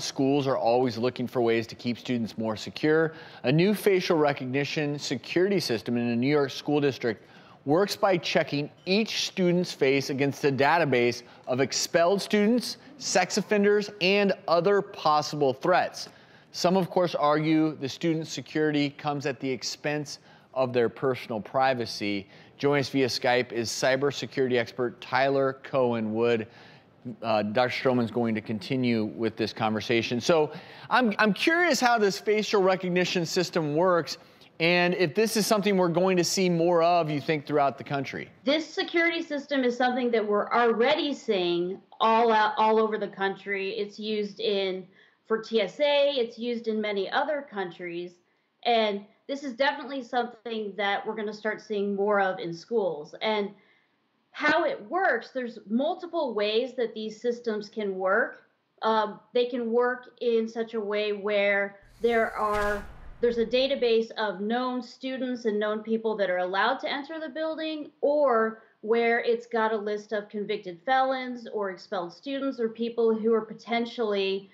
Schools are always looking for ways to keep students more secure. A new facial recognition security system in a New York school district works by checking each student's face against a database of expelled students, sex offenders, and other possible threats. Some, of course, argue the student security comes at the expense of their personal privacy. Joining us via Skype is cybersecurity expert Tyler Cohen-Wood. Dr. Strohman's going to continue with this conversation. So I'm curious how this facial recognition system works and if this is something we're going to see more of, you think, throughout the country. This security system is something that we're already seeing all over the country. It's used for TSA, it's used in many other countries, and this is definitely something that we're going to start seeing more of in schools. And how it works, there's multiple ways that these systems can work. They can work in such a way where there's a database of known students and known people that are allowed to enter the building, or where it's got a list of convicted felons or expelled students or people who are potentially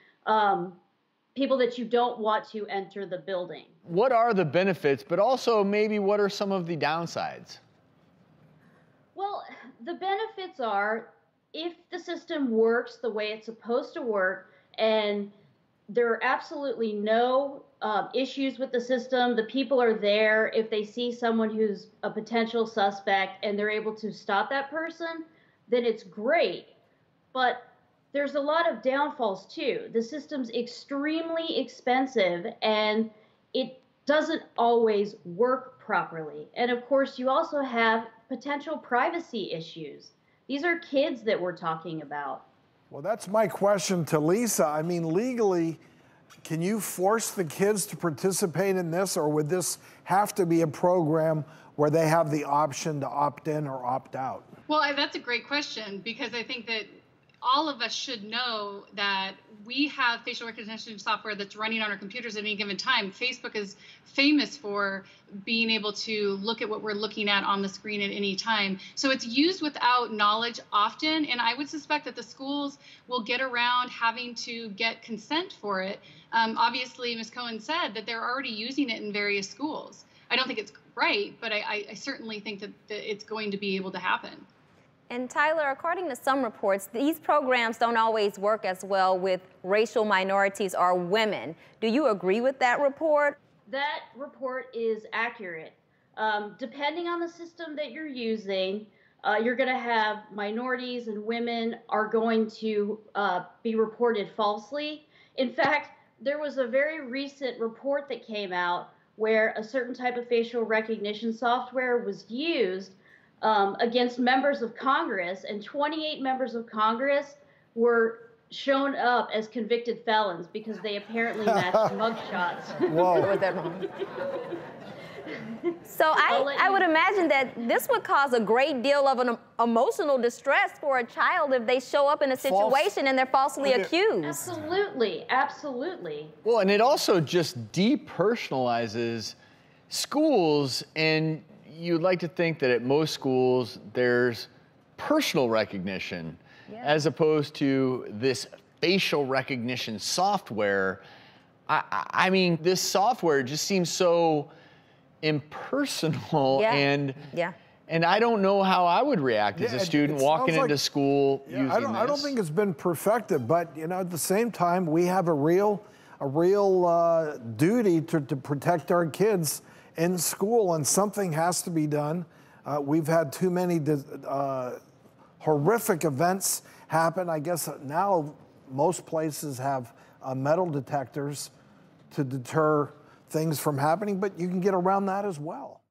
people that you don't want to enter the building. What are the benefits, but also maybe what are some of the downsides? Well, the benefits are, if the system works the way it's supposed to work and there are absolutely no issues with the system, the people are there, if they see someone who's a potential suspect and they're able to stop that person, then it's great. But there's a lot of downfalls too. The system's extremely expensive and it doesn't always work properly. And of course, you also have potential privacy issues. These are kids that we're talking about. Well, that's my question to Lisa. I mean, legally, can you force the kids to participate in this, or would this have to be a program where they have the option to opt in or opt out? Well, that's a great question, because I think that all of us should know that we have facial recognition software that's running on our computers at any given time. Facebook is famous for being able to look at what we're looking at on the screen at any time. So it's used without knowledge often, and I would suspect that the schools will get around having to get consent for it. Obviously, Ms. Cohen said that they're already using it in various schools. I don't think it's right, but I certainly think that it's going to be able to happen. And Tyler, according to some reports, these programs don't always work as well with racial minorities or women. Do you agree with that report? That report is accurate. Depending on the system that you're using, you're going to have minorities and women are going to be reported falsely. In fact, there was a very recent report that came out where a certain type of facial recognition software was used against members of Congress, and 28 members of Congress were shown up as convicted felons because they apparently matched mugshots. Whoa. Was that wrong? So I would imagine that this would cause a great deal of an emotional distress for a child if they show up in a situation and they're falsely accused. Absolutely, absolutely. Well, and it also just depersonalizes schools, and you'd like to think that at most schools there's personal recognition as opposed to this facial recognition software. I mean, this software just seems so impersonal, and I don't know how I would react as a student walking into school using this. I don't think it's been perfected, but you know, at the same time, we have a real duty to protect our kids in school, and something has to be done. We've had too many horrific events happen. I guess now most places have metal detectors to deter things from happening, but you can get around that as well.